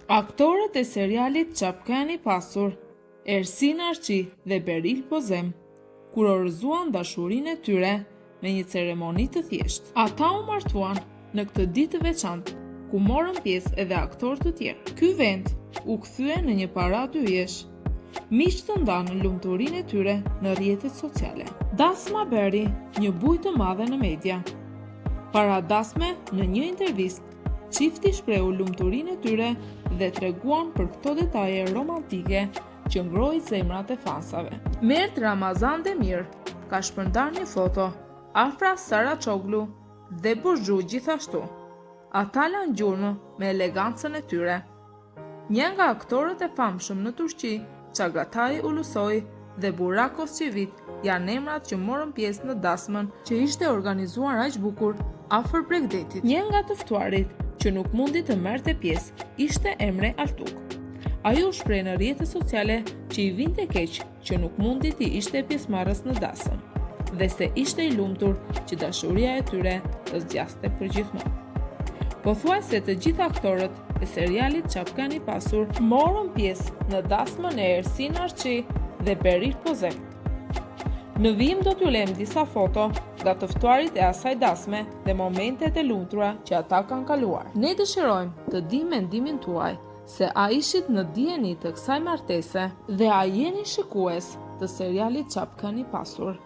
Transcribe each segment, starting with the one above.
Aktorët e serialit Çapkani Pasur, Ersin Arçi dhe Beril Pozem, kurorëzuan dashurinë e tyre me një ceremoni të thjeshtë. Ata u martuan në këtë ditë të veçantë, ku morën pjesë edhe aktorë të tjerë. Ky vend u kthye në një paratë hyjesh. Miq të ndanë lumturinë e tyre në rrjetet sociale. Dasma bëri një bujë të madhe në media. Para dasme, në një intervistë, çifti shprehu lumturinë e tyre dhe treguan për këto detaje romantike që ngroi zemrat e fansave. Mert Ramazan Demir ka shpërndar një foto afra Saraçoglu dhe Burxhu gjithashtu. Ata lanë gjurmë me elegancën e tyre. Një nga aktorët e famshëm në Turqi, Çagatai Ulusoy dhe Burak Özçivit janë emrat që morën pjesë në dasmën që ishte organizuar aq bukur afër Bregdetit. Një nga të ftuarit që nuk mundi të merrte pjesë ishte Emre Altuk. Ai u shpreh në rrjetet sociale që i vinte keq që nuk mundi të ishte pjesëmarrës në dasëm dhe se ishte i lumtur që dashuria e tyre të zgjaste përgjithmonë. Pothuajse të gjithë aktorët e serialit Çapkani Pasur morën pjesë në dasmën e Ersin Arçi dhe Beril Pozem. Në vijim do t'ju lëm disa foto nga të ftuarit e asaj dasme dhe momentet e lumtura që ata kanë kaluar. Ne dëshirojmë të dimë mendimin tuaj se a ishit në dijeni të kësaj martese dhe a jeni shikues të serialit Çapkani Pasur.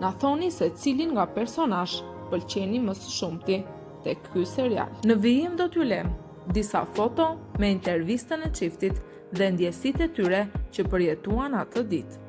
Na thoni se cilin nga personazh pëlqeni më së shumti tek ky serial. Në vijim do t'ju lëm disa foto me intervistën e çiftit dhe ndjesitë e tyre që përjetuan atë ditë.